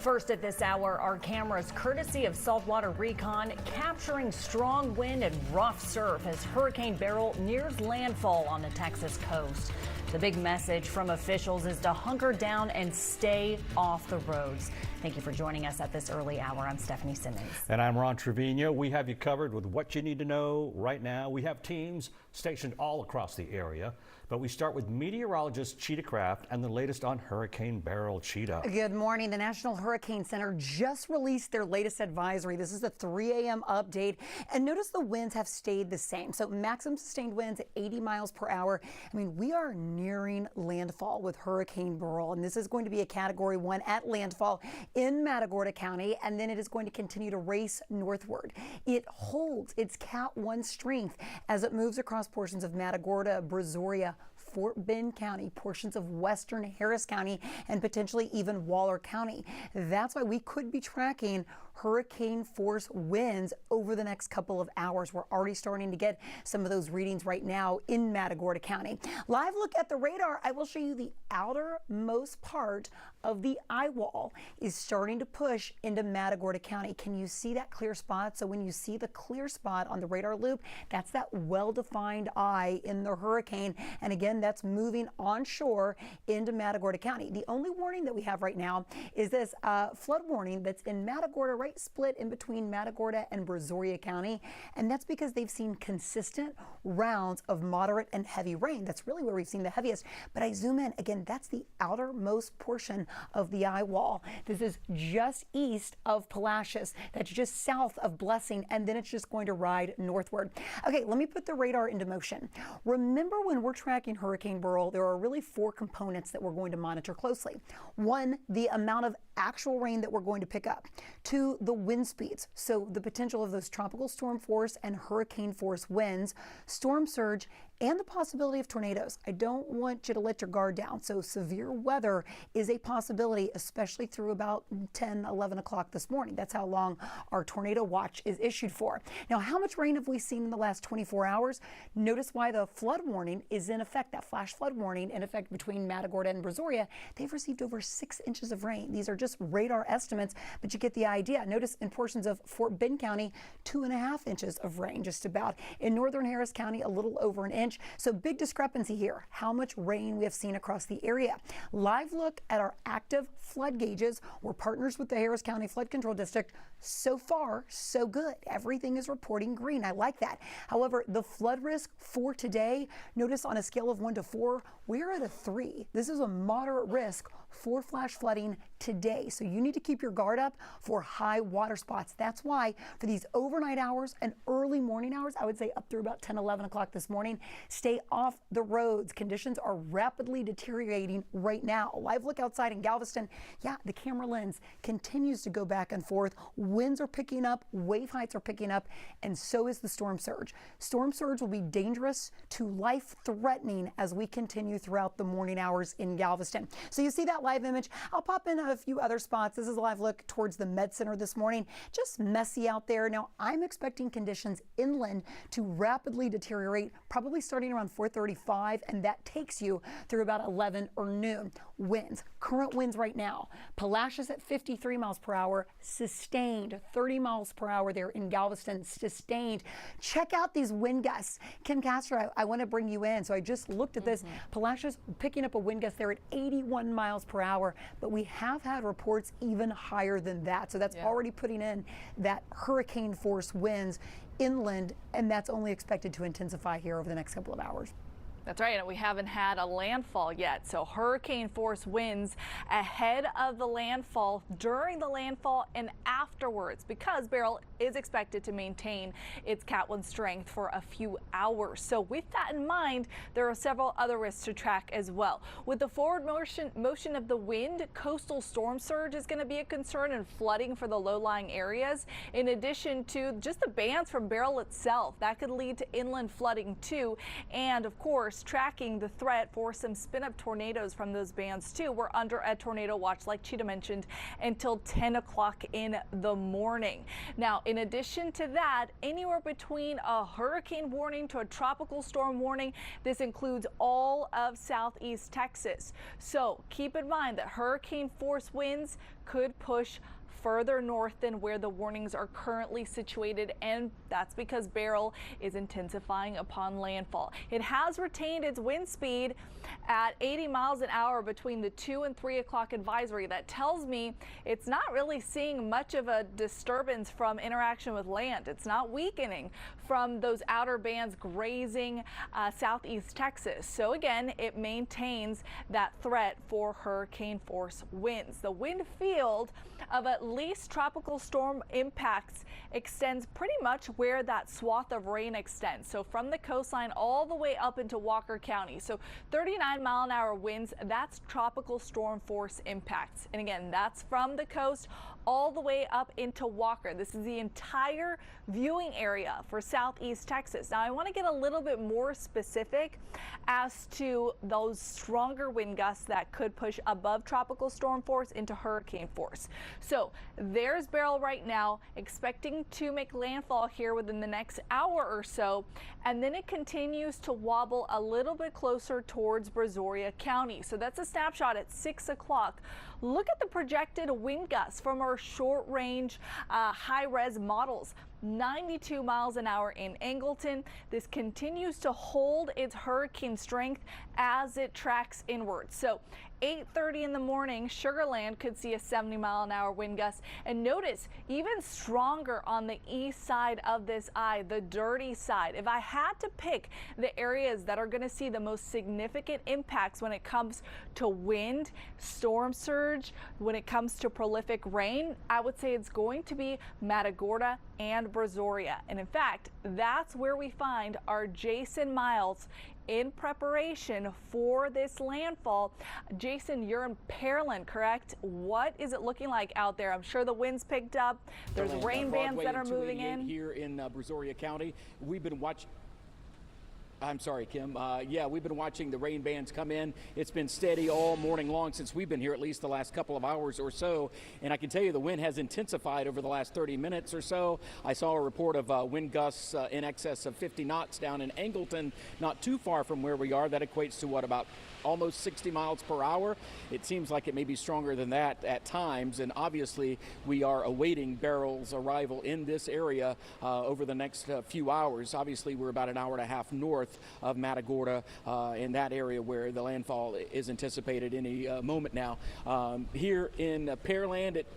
First at this hour, our cameras, courtesy of Saltwater Recon, capturing strong wind and rough surf as Hurricane Beryl nears landfall on the Texas coast. The big message from officials is to hunker down and stay off the roads. Thank you for joining us at this early hour. I'm Stephanie Simmons. And I'm Ron Trevino. We have you covered with what you need to know right now. We have teams stationed all across the area, but we start with meteorologist Cheetah Craft and the latest on Hurricane Beryl. Cheetah. Good morning. The National Hurricane Center just released their latest advisory. This is the 3 a.m. update. And notice the winds have stayed the same. So maximum sustained winds at 80 miles per hour. I mean, we are nearing landfall with Hurricane Beryl, and this is going to be a Category 1 at landfall in Matagorda County, and then it is going to continue to race northward. It holds its Cat 1 strength as it moves across portions of Matagorda, Brazoria, Fort Bend County, portions of western Harris County, and potentially even Waller County. That's why we could be tracking hurricane force winds over the next couple of hours. We're already starting to get some of those readings right now in Matagorda County. Live look at the radar. I will show you the outermost part of the eye wall is starting to push into Matagorda County. Can you see that clear spot? So when you see the clear spot on the radar loop, that's that well-defined eye in the hurricane. And again, that's moving onshore into Matagorda County. The only warning that we have right now is this flood warning that's in Matagorda, right split in between Matagorda and Brazoria County. And that's because they've seen consistent rounds of moderate and heavy rain. That's really where we've seen the heaviest. But I zoom in, again, that's the outermost portion of the eye wall. This is just east of Palacios. That's just south of Blessing, and then it's just going to ride northward. Okay, let me put the radar into motion. Remember, when we're tracking Hurricane Beryl, there are really 4 components that we're going to monitor closely. 1, the amount of actual rain that we're going to pick up. 2, the wind speeds, so the potential of those tropical storm force and hurricane force winds, storm surge, and the possibility of tornadoes. I don't want you to let your guard down. So severe weather is a possibility, especially through about 10, 11 o'clock this morning. That's how long our tornado watch is issued for. Now, how much rain have we seen in the last 24 hours? Notice why the flood warning is in effect, that flash flood warning in effect between Matagorda and Brazoria. They've received over 6 inches of rain. These are just radar estimates, but you get the idea. Notice in portions of Fort Bend County, 2.5 inches of rain, just about. In northern Harris County, a little over an inch. So big discrepancy here, how much rain we have seen across the area. Live look at our active flood gauges. We're partners with the Harris County Flood Control District. So far, so good. Everything is reporting green. I like that. However, the flood risk for today, notice on a scale of 1 to 4, we're at a 3. This is a moderate risk for flash flooding today. So you need to keep your guard up for high water spots. That's why for these overnight hours and early morning hours, I would say up through about 10, 11 o'clock this morning, stay off the roads. Conditions are rapidly deteriorating right now. Live look outside in Galveston. Yeah, the camera lens continues to go back and forth. Winds are picking up, wave heights are picking up, and so is the storm surge. Storm surge will be dangerous to life-threatening as we continue throughout the morning hours in Galveston. So you see that live image. I'll pop in a few other spots. This is a live look towards the Med Center this morning. Just messy out there. Now, I'm expecting conditions inland to rapidly deteriorate, probably starting around 4:35, and that takes you through about 11 or noon. Winds, current winds right now, Palacios at 53 miles per hour, sustained 30 miles per hour there in Galveston, sustained. Check out these wind gusts. Kim Castro, I want to bring you in. So I just looked at this. Palacios picking up a wind gust there at 81 miles per hour, but we have had reports even higher than that. So that's already putting in that hurricane force winds inland, and that's only expected to intensify here over the next couple of hours. That's right, and we haven't had a landfall yet, so hurricane force winds ahead of the landfall, during the landfall, and afterwards, because Beryl is expected to maintain its Cat 1 strength for a few hours. So with that in mind, there are several other risks to track as well. With the forward motion of the wind, coastal storm surge is going to be a concern, and flooding for the low-lying areas, in addition to just the bands from Beryl itself. That could lead to inland flooding too, and of course, Force tracking the threat for some spin-up tornadoes from those bands too. We're under a tornado watch, like Cheetah mentioned, until 10 o'clock in the morning. Now, in addition to that, anywhere between a hurricane warning to a tropical storm warning, this includes all of southeast Texas. So keep in mind that hurricane force winds could push further north than where the warnings are currently situated, and that's because Beryl is intensifying upon landfall. It has retained its wind speed at 80 miles an hour between the 2 and 3 o'clock advisory. That tells me it's not really seeing much of a disturbance from interaction with land. It's not weakening from those outer bands grazing southeast Texas. So again, it maintains that threat for hurricane force winds. The wind field of at least tropical storm impacts extends pretty much where that swath of rain extends. So from the coastline all the way up into Walker County. So 39-mile-an-hour winds, that's tropical storm force impacts. And again, that's from the coast all the way up into Walker. This is the entire viewing area for southeast Texas. Now, I want to get a little bit more specific as to those stronger wind gusts that could push above tropical storm force into hurricane force. So there's Beryl right now, expecting to make landfall here within the next hour or so, and then it continues to wobble a little bit closer towards Brazoria County. So that's a snapshot at 6 o'clock. Look at the projected wind gusts from our short range high-res models. 92 miles an hour in Angleton. This continues to hold its hurricane strength as it tracks inward. So 8:30 in the morning, Sugarland could see a 70-mile-an-hour wind gust. And notice, even stronger on the east side of this eye, the dirty side. If I had to pick the areas that are going to see the most significant impacts when it comes to wind, storm surge, when it comes to prolific rain, I would say it's going to be Matagorda and Brazoria. And in fact, that's where we find our Jason Miles in preparation for this landfall. Jason, you're in Pearland, correct? What is it looking like out there? I'm sure the winds picked up. There's rain bands that are moving in. Here in Brazoria County. We've been watching. I'm sorry, Kim. Yeah, we've been watching the rain bands come in. It's been steady all morning long since we've been here, at least the last couple of hours or so. And I can tell you the wind has intensified over the last 30 minutes or so. I saw a report of wind gusts in excess of 50 knots down in Angleton, not too far from where we are. That equates to what, about almost 60 miles per hour. It seems like it may be stronger than that at times, and obviously we are awaiting Beryl's arrival in this area over the next few hours. Obviously we're about an hour and a half north of Matagorda, in that area where the landfall is anticipated any moment now. Here in Pearland, it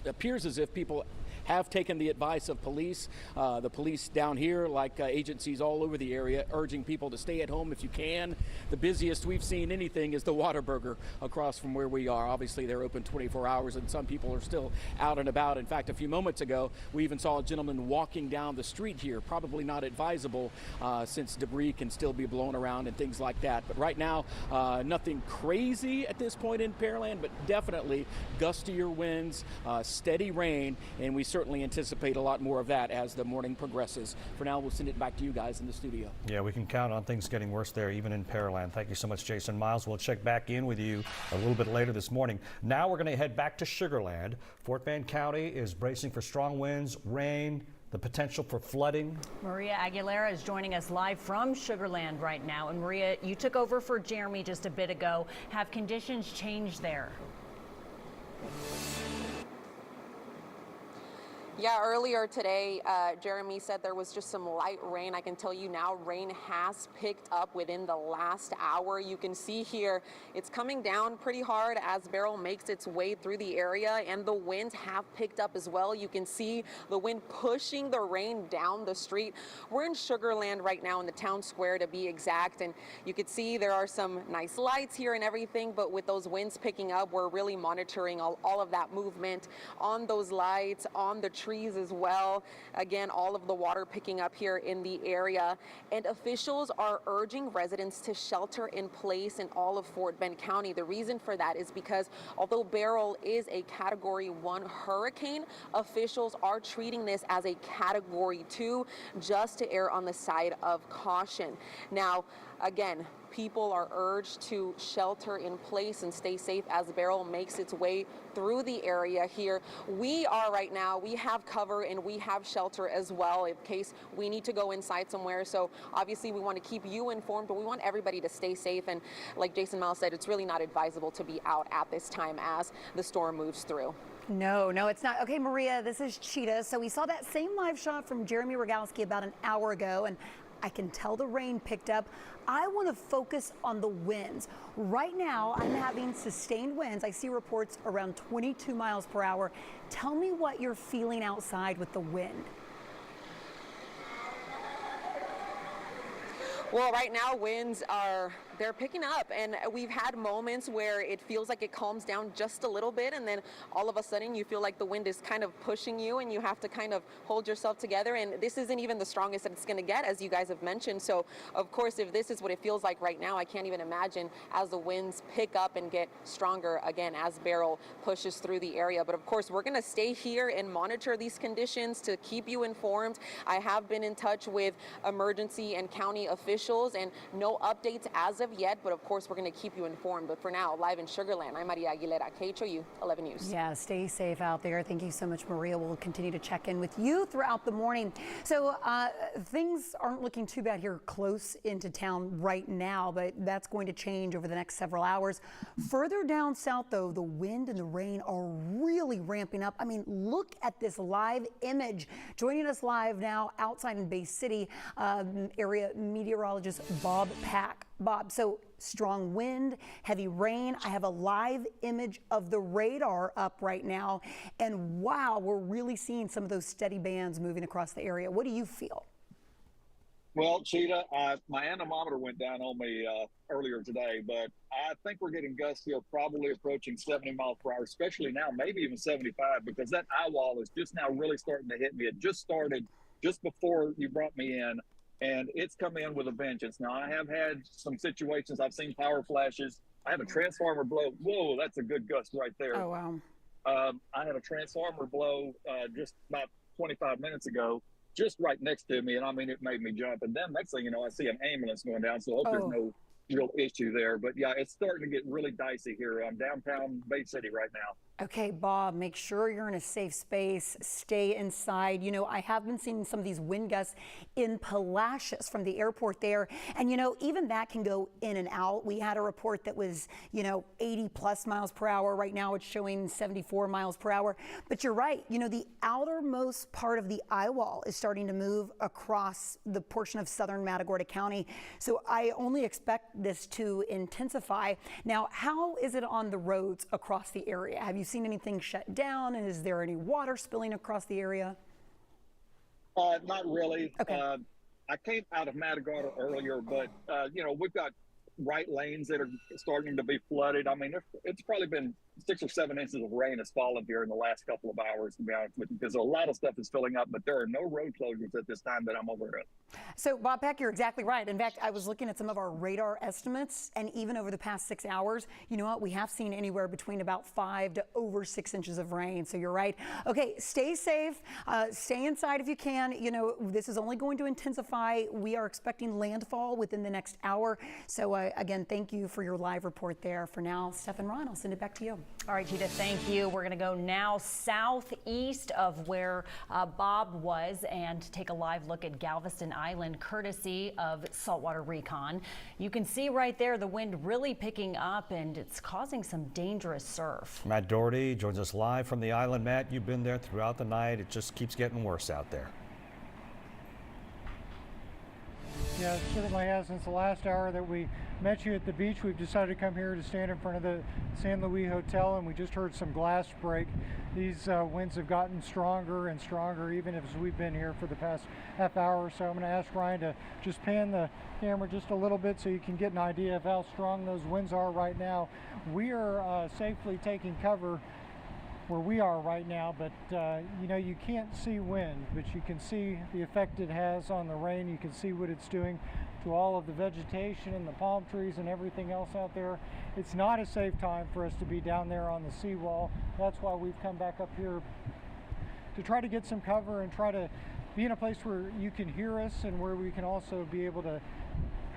appears as if people have taken the advice of police. The police down here, like agencies all over the area, urging people to stay at home if you can. The busiest we've seen anything is the Whataburger across from where we are. Obviously, they're open 24 hours, and some people are still out and about. In fact, a few moments ago, we even saw a gentleman walking down the street here. Probably not advisable since debris can still be blown around and things like that. But right now, nothing crazy at this point in Pearland, but definitely gustier winds, steady rain, and we certainly anticipate a lot more of that as the morning progresses. For now, we'll send it back to you guys in the studio. Yeah, we can count on things getting worse there, even in Pearland. Thank you so much, Jason Miles. We'll check back in with you a little bit later this morning. Now we're going to head back to Sugarland. Fort Bend County is bracing for strong winds, rain, the potential for flooding. Maria Aguilera is joining us live from Sugarland right now. And Maria, you took over for Jeremy just a bit ago. Have conditions changed there? Yeah, earlier today, Jeremy said there was just some light rain. I can tell you now, rain has picked up within the last hour. You can see here, it's coming down pretty hard as Beryl makes its way through the area, and the winds have picked up as well. You can see the wind pushing the rain down the street. We're in Sugarland right now, in the town square to be exact, and you can see there are some nice lights here and everything, but with those winds picking up, we're really monitoring all of that movement on those lights, on the trees as well. Again, all of the water picking up here in the area, and officials are urging residents to shelter in place in all of Fort Bend County. The reason for that is because although Beryl is a Category 1 hurricane, officials are treating this as a Category 2 just to err on the side of caution. Now, again, people are urged to shelter in place and stay safe as Beryl makes its way through the area here. We are right now, we have cover and we have shelter as well in case we need to go inside somewhere. So obviously we want to keep you informed, but we want everybody to stay safe. And like Jason Miles said, it's really not advisable to be out at this time as the storm moves through. No, it's not. Okay, Maria, this is Cheetah. So we saw that same live shot from Jeremy Rogalski about an hour ago, and I can tell the rain picked up. I want to focus on the winds. Right now, I'm having sustained winds. I see reports around 22 miles per hour. Tell me what you're feeling outside with the wind. Well, right now winds they're picking up, and we've had moments where it feels like it calms down just a little bit, and then all of a sudden you feel like the wind is kind of pushing you and you have to kind of hold yourself together. And this isn't even the strongest that it's going to get, as you guys have mentioned. So of course, if this is what it feels like right now, I can't even imagine as the winds pick up and get stronger again as Beryl pushes through the area. But of course, we're going to stay here and monitor these conditions to keep you informed. I have been in touch with emergency and county officials, and no updates as of yet, but of course we're going to keep you informed. But for now, live in Sugarland, I'm Maria Aguilera, KHOU 11 News. Yeah, stay safe out there. Thank you so much, Maria. We'll continue to check in with you throughout the morning. So things aren't looking too bad here close into town right now, but that's going to change over the next several hours. Further down south, though, the wind and the rain are really ramping up. I mean, look at this live image. Joining us live now outside in Bay City, area meteorologist Bob Pack. Bob, so strong wind, heavy rain. I have a live image of the radar up right now. And wow, we're really seeing some of those steady bands moving across the area. What do you feel? Well, Cheetah, my anemometer went down on me earlier today, but I think we're getting gusts here probably approaching 70 miles per hour, especially now, maybe even 75, because that eye wall is just now really starting to hit me. It just started just before you brought me in, and it's come in with a vengeance. Now, I have had some situations. I've seen power flashes. I have a transformer blow. Whoa, that's a good gust right there. Oh, wow. I had a transformer blow just about 25 minutes ago, just right next to me. And I mean, it made me jump. And then next thing you know, I see an ambulance going down. So I hope there's no real issue there. But yeah, it's starting to get really dicey here. I'm downtown Bay City right now. Okay, Bob, make sure you're in a safe space. Stay inside. You know, I have been seeing some of these wind gusts in Palacios from the airport there. And, you know, even that can go in and out. We had a report that was, 80 plus miles per hour. Right now it's showing 74 miles per hour. But you're right. You know, the outermost part of the eye wall is starting to move across the portion of southern Matagorda County. So I only expect this to intensify. Now, how is it on the roads across the area? Have you seen anything shut down? And is there any water spilling across the area? Not really. Okay. I came out of Matagorda earlier, but, we've got right lanes that are starting to be flooded. I mean, it's probably been 6 or 7 inches of rain has fallen here in the last couple of hours, to be honest with you, because a lot of stuff is filling up, but there are no road closures at this time that I'm aware of. So, Bob Peck, you're exactly right. In fact, I was looking at some of our radar estimates, and even over the past 6 hours, you know what? We have seen anywhere between about 5 to over 6 inches of rain. So you're right. Okay, stay safe. Stay inside if you can. You know, this is only going to intensify. We are expecting landfall within the next hour. So, again, thank you for your live report there. For now, Steph and Ron, I'll send it back to you. All right, Cheetah, thank you. We're going to go now southeast of where Bob was and take a live look at Galveston Island, courtesy of Saltwater Recon. You can see right there the wind really picking up, and it's causing some dangerous surf. Matt Doherty joins us live from the island. Matt, you've been there throughout the night. It just keeps getting worse out there. Yeah, it certainly has. Since the last hour that we met you at the beach, we've decided to come here to stand in front of the San Luis Hotel, and we just heard some glass break. These winds have gotten stronger and stronger even as we've been here for the past half hour or so. I'm going to ask Ryan to just pan the camera just a little bit so you can get an idea of how strong those winds are right now. We are safely taking cover where we are right now, but you can't see wind, but you can see the effect it has on the rain. You can see what it's doing to all of the vegetation and the palm trees and everything else out there. It's not a safe time for us to be down there on the seawall. That's why we've come back up here to try to get some cover and try to be in a place where you can hear us and where we can also be able to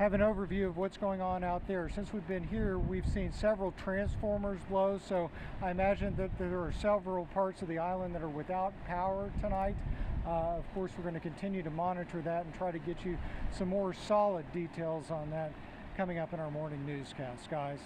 have an overview of what's going on out there. Since we've been here, we've seen several transformers blow, so I imagine that there are several parts of the island that are without power tonight. Of course, we're going to continue to monitor that and try to get you some more solid details on that coming up in our morning newscast, guys.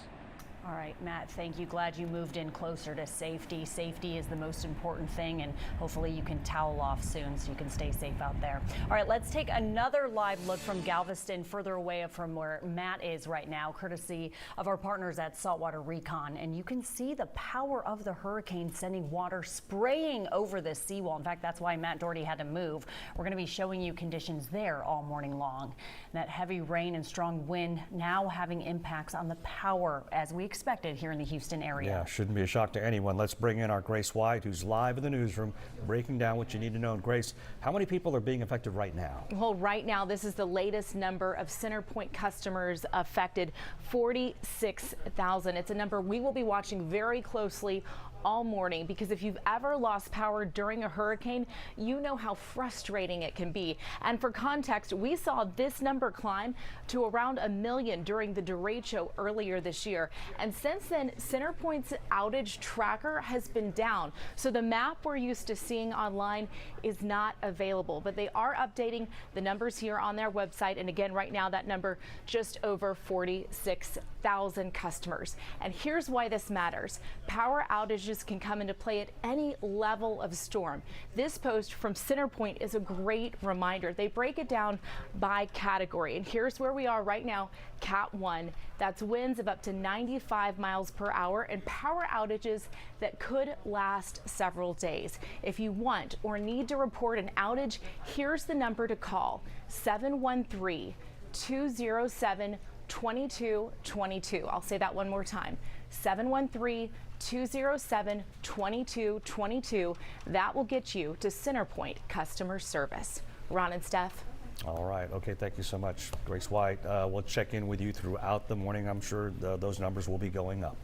All right, Matt, thank you. Glad you moved in closer to safety. Safety is the most important thing, and hopefully you can towel off soon so you can stay safe out there. All right, let's take another live look from Galveston, further away from where Matt is right now, courtesy of our partners at Saltwater Recon. And you can see the power of the hurricane sending water spraying over the seawall. In fact, that's why Matt Doherty had to move. We're going to be showing you conditions there all morning long. That heavy rain and strong wind now having impacts on the power as we expected here in the Houston area. Yeah, shouldn't be a shock to anyone. Let's bring in our Grace White, who's live in the newsroom, breaking down what you need to know. And Grace, how many people are being affected right now? Well, right now, this is the latest number of CenterPoint customers affected, 46,000. It's a number we will be watching very closely all morning, because if you've ever lost power during a hurricane, you know how frustrating it can be. And for context, we saw this number climb to around 1 million during the derecho earlier this year. And since then, CenterPoint's outage tracker has been down. So the map we're used to seeing online is not available, but they are updating the numbers here on their website. And again, right now, that number just over 46,000 customers. And here's why this matters. Power outages can come into play at any level of storm. This post from CenterPoint is a great reminder. They break it down by category. And here's where we are right now, Cat 1. That's winds of up to 95 miles per hour and power outages that could last several days. If you want or need to report an outage, here's the number to call: 713-207-2222. I'll say that one more time: 713-207-2222. That will get you to CenterPoint customer service. Ron and Steph. All right. Okay. Thank you so much, Grace White. We'll check in with you throughout the morning. I'm sure those numbers will be going up.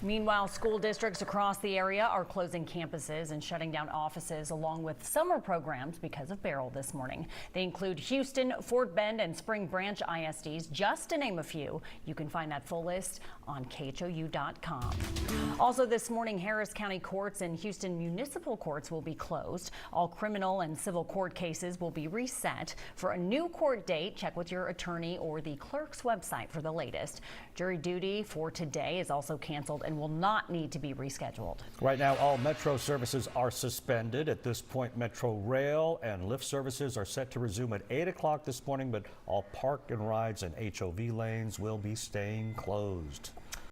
Meanwhile, school districts across the area are closing campuses and shutting down offices along with summer programs because of Beryl this morning. They include Houston, Fort Bend, and Spring Branch ISDs, just to name a few. You can find that full list on KHOU.com. Also this morning, Harris County courts and Houston municipal courts will be closed. All criminal and civil court cases will be reset. For a new court date, check with your attorney or the clerk's website for the latest. Jury duty for today is also canceled and will not need to be rescheduled. Right now, all Metro services are suspended. At this point, Metro Rail and Lyft services are set to resume at 8 o'clock this morning, but all park and rides and HOV lanes will be staying closed.